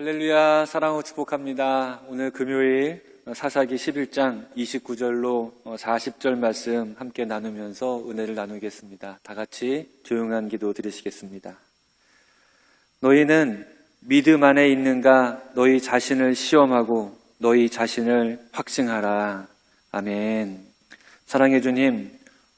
할렐루야, 사랑하고 축복합니다. 오늘 금요일 사사기 11장 29절로 40절 말씀 함께 나누면서 은혜를 나누겠습니다. 다 같이 조용한 기도 드리시겠습니다. 너희는 믿음 안에 있는가? 너희 자신을 시험하고 너희 자신을 확증하라. 아멘. 사랑해 주님,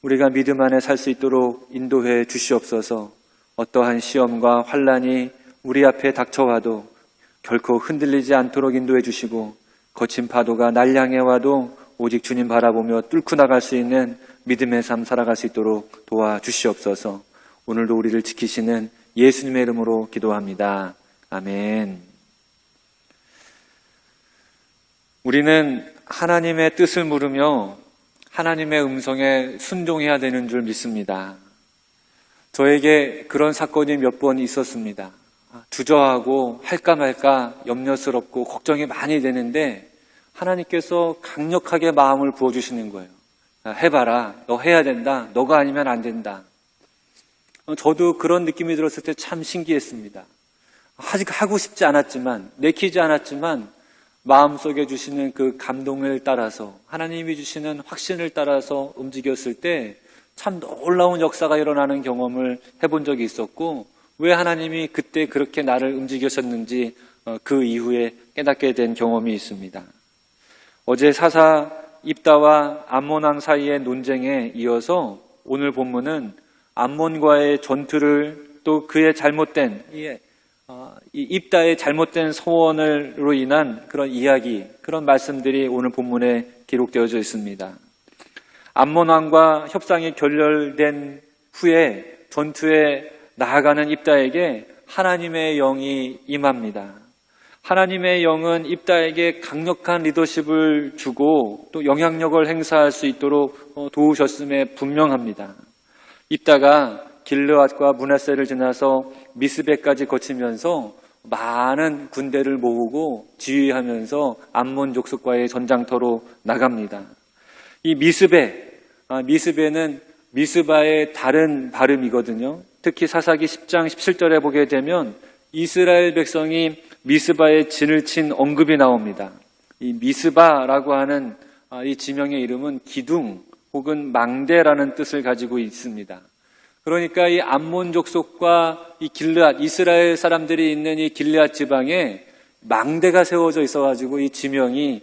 우리가 믿음 안에 살 수 있도록 인도해 주시옵소서. 어떠한 시험과 환난이 우리 앞에 닥쳐와도 결코 흔들리지 않도록 인도해 주시고, 거친 파도가 날 향해 와도 오직 주님 바라보며 뚫고 나갈 수 있는 믿음의 삶 살아갈 수 있도록 도와주시옵소서. 오늘도 우리를 지키시는 예수님의 이름으로 기도합니다. 아멘. 우리는 하나님의 뜻을 물으며 하나님의 음성에 순종해야 되는 줄 믿습니다. 저에게 그런 사건이 몇 번 있었습니다. 주저하고 할까 말까 염려스럽고 걱정이 많이 되는데 하나님께서 강력하게 마음을 부어주시는 거예요. 해봐라, 너 해야 된다, 너가 아니면 안 된다. 저도 그런 느낌이 들었을 때 참 신기했습니다. 아직 하고 싶지 않았지만, 내키지 않았지만 마음속에 주시는 그 감동을 따라서, 하나님이 주시는 확신을 따라서 움직였을 때 참 놀라운 역사가 일어나는 경험을 해본 적이 있었고, 왜 하나님이 그때 그렇게 나를 움직이셨는지 그 이후에 깨닫게 된 경험이 있습니다. 어제 사사 입다와 암몬 왕 사이의 논쟁에 이어서 오늘 본문은 암몬과의 전투를, 또 그의 잘못된 이 입다의 잘못된 소원으로 인한 그런 이야기, 그런 말씀들이 오늘 본문에 기록되어져 있습니다. 암몬 왕과 협상이 결렬된 후에 전투에 나아가는 입다에게 하나님의 영이 임합니다. 하나님의 영은 입다에게 강력한 리더십을 주고 또 영향력을 행사할 수 있도록 도우셨음에 분명합니다. 입다가 길르앗과 므낫세를 지나서 미스베까지 거치면서 많은 군대를 모으고 지휘하면서 암몬 족속과의 전장터로 나갑니다. 이 미스베는 미스바의 다른 발음이거든요. 특히 사사기 10장 17절에 보게 되면 이스라엘 백성이 미스바에 진을 친 언급이 나옵니다. 이 미스바라고 하는 이 지명의 이름은 기둥 혹은 망대라는 뜻을 가지고 있습니다. 그러니까 이 암몬 족속과 이 길르앗, 이스라엘 사람들이 있는 이 길르앗 지방에 망대가 세워져 있어가지고 이 지명이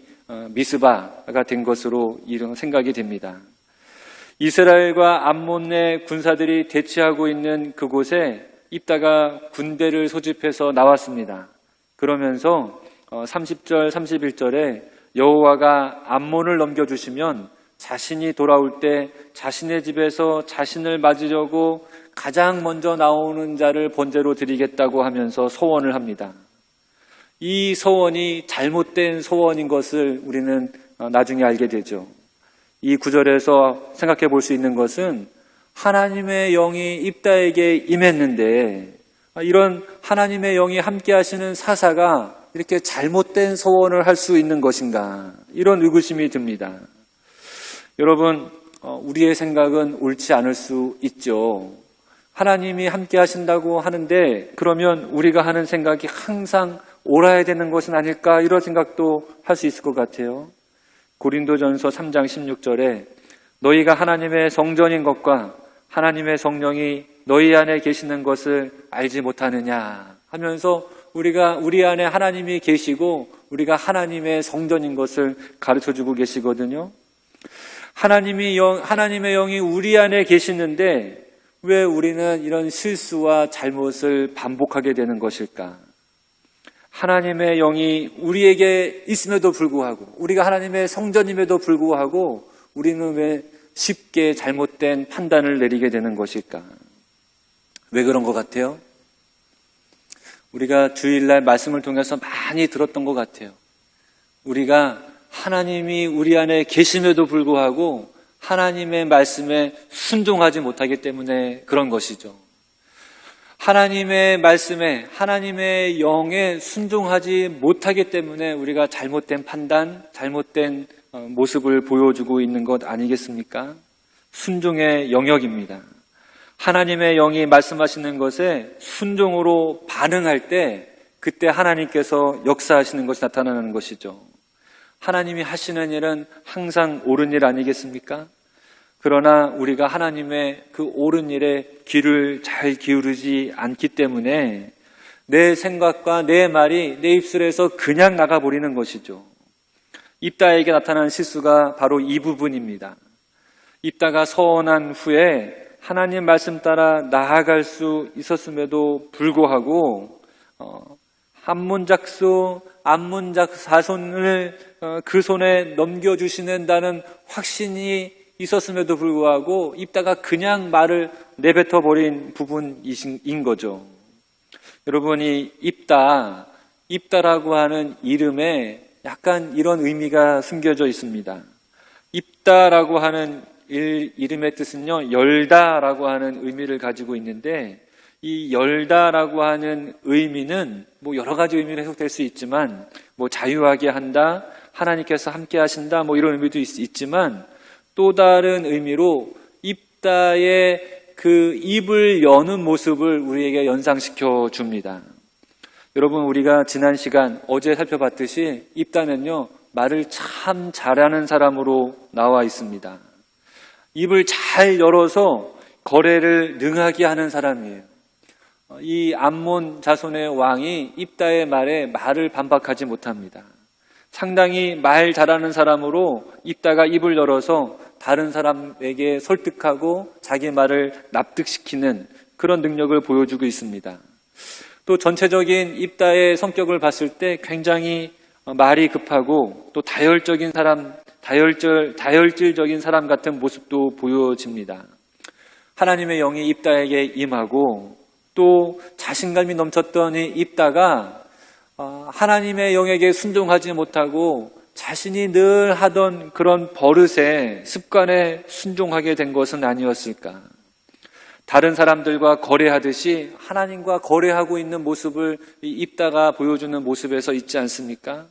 미스바가 된 것으로 이런 생각이 됩니다. 이스라엘과 암몬의 군사들이 대치하고 있는 그곳에 입다가 군대를 소집해서 나왔습니다. 그러면서 30절, 31절에 여호와가 암몬을 넘겨주시면 자신이 돌아올 때 자신의 집에서 자신을 맞으려고 가장 먼저 나오는 자를 번제로 드리겠다고 하면서 소원을 합니다. 이 소원이 잘못된 소원인 것을 우리는 나중에 알게 되죠. 이 구절에서 생각해 볼 수 있는 것은 하나님의 영이 입다에게 임했는데 이런 하나님의 영이 함께 하시는 사사가 이렇게 잘못된 소원을 할 수 있는 것인가, 이런 의구심이 듭니다. 여러분, 우리의 생각은 옳지 않을 수 있죠. 하나님이 함께 하신다고 하는데 그러면 우리가 하는 생각이 항상 옳아야 되는 것은 아닐까, 이런 생각도 할 수 있을 것 같아요. 고린도전서 3장 16절에 너희가 하나님의 성전인 것과 하나님의 성령이 너희 안에 계시는 것을 알지 못하느냐 하면서 우리가 우리 안에 하나님이 계시고 우리가 하나님의 성전인 것을 가르쳐주고 계시거든요. 하나님의 영이 우리 안에 계시는데 왜 우리는 이런 실수와 잘못을 반복하게 되는 것일까? 하나님의 영이 우리에게 있음에도 불구하고, 우리가 하나님의 성전임에도 불구하고 우리는 왜 쉽게 잘못된 판단을 내리게 되는 것일까? 왜 그런 것 같아요? 우리가 주일날 말씀을 통해서 많이 들었던 것 같아요. 우리가 하나님이 우리 안에 계심에도 불구하고 하나님의 말씀에 순종하지 못하기 때문에 그런 것이죠. 하나님의 말씀에, 하나님의 영에 순종하지 못하기 때문에 우리가 잘못된 판단, 잘못된 모습을 보여주고 있는 것 아니겠습니까? 순종의 영역입니다. 하나님의 영이 말씀하시는 것에 순종으로 반응할 때 그때 하나님께서 역사하시는 것이 나타나는 것이죠. 하나님이 하시는 일은 항상 옳은 일 아니겠습니까? 그러나 우리가 하나님의 그 옳은 일에 귀를 잘 기울이지 않기 때문에 내 생각과 내 말이 내 입술에서 그냥 나가버리는 것이죠. 입다에게 나타난 실수가 바로 이 부분입니다. 입다가 서원한 후에 하나님 말씀 따라 나아갈 수 있었음에도 불구하고 한문작수, 안문작사손을 그 손에 넘겨주시는다는 확신이 있었음에도 불구하고 입다가 그냥 말을 내뱉어 버린 부분인 거죠. 여러분이 입다라고 하는 이름에 약간 이런 의미가 숨겨져 있습니다. 입다라고 하는 이름의 뜻은요, 열다라고 하는 의미를 가지고 있는데, 이 열다라고 하는 의미는 여러 가지 의미로 해석될 수 있지만, 자유하게 한다, 하나님께서 함께 하신다, 이런 의미도 있지만, 또 다른 의미로 입다의 그 입을 여는 모습을 우리에게 연상시켜 줍니다. 여러분, 우리가 지난 시간 어제 살펴봤듯이 입다는요, 말을 참 잘하는 사람으로 나와 있습니다. 입을 잘 열어서 거래를 능하게 하는 사람이에요. 이 암몬 자손의 왕이 입다의 말에 말을 반박하지 못합니다. 상당히 말 잘하는 사람으로 입다가 입을 열어서 다른 사람에게 설득하고 자기 말을 납득시키는 그런 능력을 보여주고 있습니다. 또 전체적인 입다의 성격을 봤을 때 굉장히 말이 급하고 또 다혈질적인 사람 같은 모습도 보여집니다. 하나님의 영이 입다에게 임하고 또 자신감이 넘쳤던 이 입다가 하나님의 영에게 순종하지 못하고 자신이 늘 하던 그런 버릇에 습관에 순종하게 된 것은 아니었을까? 다른 사람들과 거래하듯이 하나님과 거래하고 있는 모습을 입다가 보여주는 모습에서 있지 않습니까?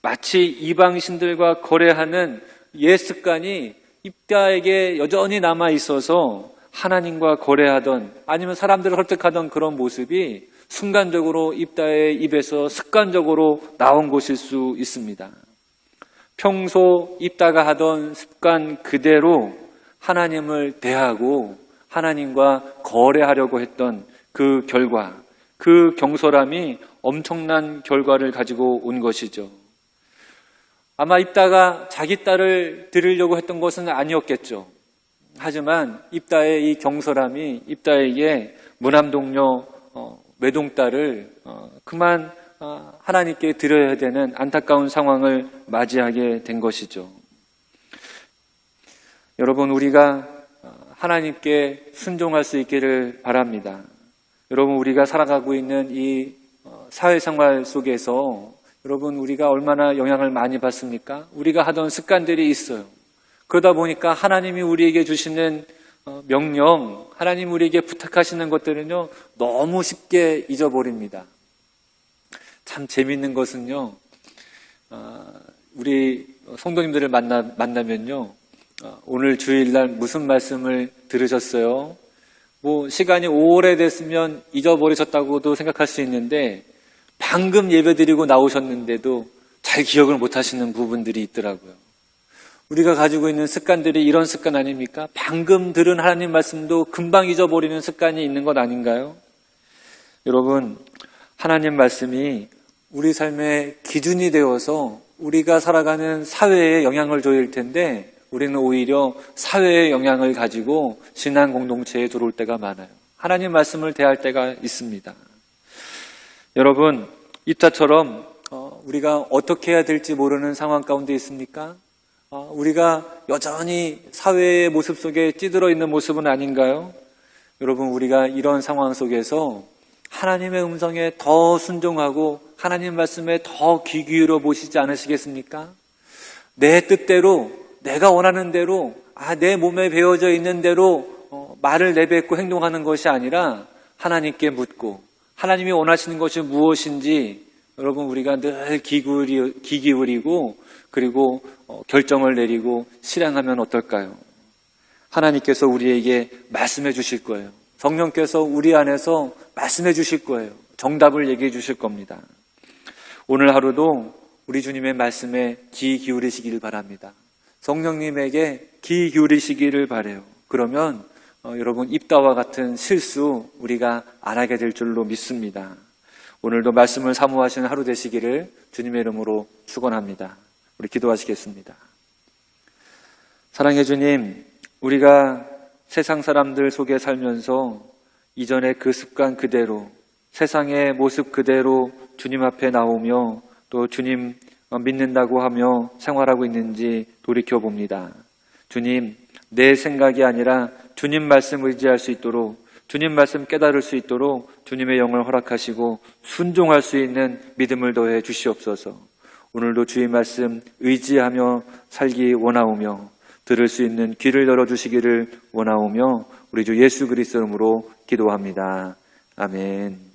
마치 이방신들과 거래하는 옛 습관이 입다에게 여전히 남아 있어서 하나님과 거래하던 아니면 사람들을 설득하던 그런 모습이 순간적으로 입다의 입에서 습관적으로 나온 것일 수 있습니다. 평소 입다가 하던 습관 그대로 하나님을 대하고 하나님과 거래하려고 했던 그 결과, 그 경솔함이 엄청난 결과를 가지고 온 것이죠. 아마 입다가 자기 딸을 드리려고 했던 것은 아니었겠죠. 하지만 입다의 이 경솔함이 입다에게 무남동녀 외동딸을 그만 하나님께 드려야 되는 안타까운 상황을 맞이하게 된 것이죠. 여러분, 우리가 하나님께 순종할 수 있기를 바랍니다. 여러분, 우리가 살아가고 있는 이 사회생활 속에서 여러분, 우리가 얼마나 영향을 많이 받습니까? 우리가 하던 습관들이 있어요. 그러다 보니까 하나님이 우리에게 주시는 명령, 하나님 우리에게 부탁하시는 것들은요, 너무 쉽게 잊어버립니다. 참 재밌는 것은요, 우리 성도님들을 만나면요, 오늘 주일날 무슨 말씀을 들으셨어요? 시간이 오래됐으면 잊어버리셨다고도 생각할 수 있는데, 방금 예배드리고 나오셨는데도 잘 기억을 못 하시는 부분들이 있더라고요. 우리가 가지고 있는 습관들이 이런 습관 아닙니까? 방금 들은 하나님 말씀도 금방 잊어버리는 습관이 있는 것 아닌가요? 여러분, 하나님 말씀이 우리 삶의 기준이 되어서 우리가 살아가는 사회에 영향을 줘야 할 텐데 우리는 오히려 사회의 영향을 가지고 신앙 공동체에 들어올 때가 많아요. 하나님 말씀을 대할 때가 있습니다. 여러분, 입다처럼 우리가 어떻게 해야 될지 모르는 상황 가운데 있습니까? 우리가 여전히 사회의 모습 속에 찌들어 있는 모습은 아닌가요? 여러분, 우리가 이런 상황 속에서 하나님의 음성에 더 순종하고 하나님 말씀에 더 귀 기울여 보시지 않으시겠습니까? 내 뜻대로, 내가 원하는 대로, 내 몸에 배어져 있는 대로 말을 내뱉고 행동하는 것이 아니라 하나님께 묻고 하나님이 원하시는 것이 무엇인지 여러분, 우리가 늘 귀 기울이고 그리고 결정을 내리고 실행하면 어떨까요? 하나님께서 우리에게 말씀해 주실 거예요. 성령께서 우리 안에서 말씀해 주실 거예요. 정답을 얘기해 주실 겁니다. 오늘 하루도 우리 주님의 말씀에 귀 기울이시기를 바랍니다. 성령님에게 귀 기울이시기를 바라요. 그러면 여러분 입다와 같은 실수 우리가 안 하게 될 줄로 믿습니다. 오늘도 말씀을 사모하시는 하루 되시기를 주님의 이름으로 축원합니다. 우리 기도하시겠습니다. 사랑해 주님, 우리가 세상 사람들 속에 살면서 이전의 그 습관 그대로, 세상의 모습 그대로 주님 앞에 나오며 또 주님 믿는다고 하며 생활하고 있는지 돌이켜봅니다. 주님, 내 생각이 아니라 주님 말씀 의지할 수 있도록, 주님 말씀 깨달을 수 있도록 주님의 영을 허락하시고 순종할 수 있는 믿음을 더해 주시옵소서. 오늘도 주의 말씀 의지하며 살기 원하오며 들을 수 있는 귀를 열어주시기를 원하오며 우리 주 예수 그리스도 이름으로 기도합니다. 아멘.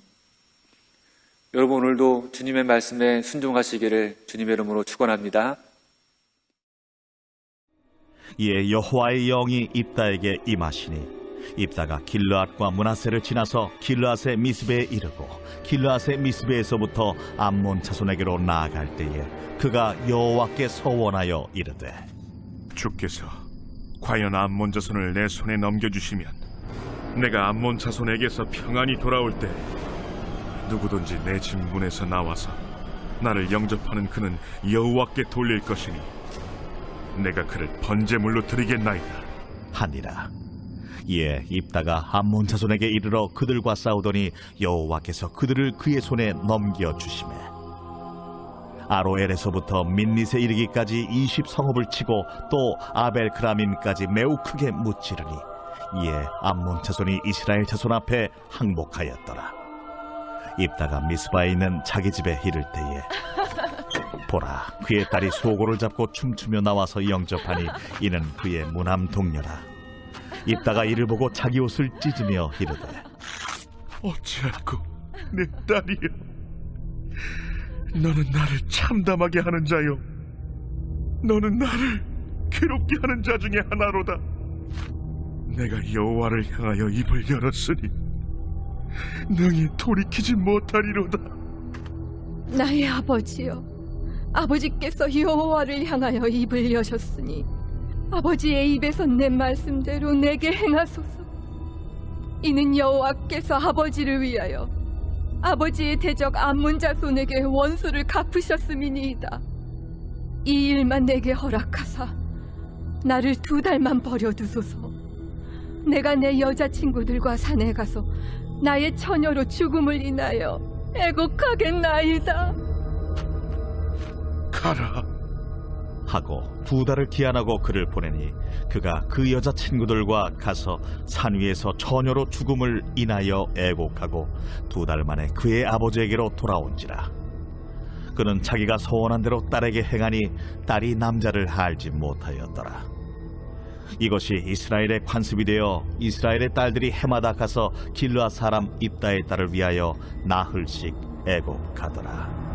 여러분, 오늘도 주님의 말씀에 순종하시기를 주님의 이름으로 축원합니다. 이에 여호와의 영이 입다에게 임하시니 입다가 길르앗과 므낫세를 지나서 길르앗의 미스베에 이르고 길르앗의 미스베에서부터 암몬 자손에게로 나아갈 때에 그가 여호와께 서원하여 이르되 주께서 과연 암몬 자손을 내 손에 넘겨주시면 내가 암몬 자손에게서 평안히 돌아올 때 누구든지 내 집 문에서 나와서 나를 영접하는 그는 여호와께 돌릴 것이니 내가 그를 번제물로 드리겠나이다 하니라. 이에 입다가 암몬 자손에게 이르러 그들과 싸우더니 여호와께서 그들을 그의 손에 넘겨주시매 아로엘에서부터 민닛에 이르기까지 20성읍을 치고 또 아벨크라밈까지 매우 크게 무찌르니 이에 암몬 자손이 이스라엘 자손 앞에 항복하였더라. 입다가 미스바에 있는 자기 집에 이를 때에 보라, 그의 딸이 소고를 잡고 춤추며 나와서 영접하니 이는 그의 무남 동료라. 입다가 이를 보고 자기 옷을 찢으며 이르되 어찌하고 내 딸이여, 너는 나를 참담하게 하는 자요 너는 나를 괴롭게 하는 자 중에 하나로다. 내가 여호와를 향하여 입을 열었으니 능히 돌이키지 못하리로다. 나의 아버지여, 아버지께서 여호와를 향하여 입을 여셨으니 아버지의 입에서 낸 말씀대로 내게 행하소서. 이는 여호와께서 아버지를 위하여 아버지의 대적 암몬 자손에게 원수를 갚으셨음이니이다. 이 일만 내게 허락하사 나를 2달만 버려두소서. 내가 내 여자친구들과 산에 가서 나의 처녀로 죽음을 인하여 애곡하겠나이다. 가라. 하고 2달을 기한하고 그를 보내니 그가 그 여자친구들과 가서 산 위에서 처녀로 죽음을 인하여 애곡하고 2달 만에 그의 아버지에게로 돌아온지라. 그는 자기가 소원한 대로 딸에게 행하니 딸이 남자를 알지 못하였더라. 이것이 이스라엘의 관습이 되어 이스라엘의 딸들이 해마다 가서 길르앗 사람 입다의 딸을 위하여 나흘씩 애곡하더라.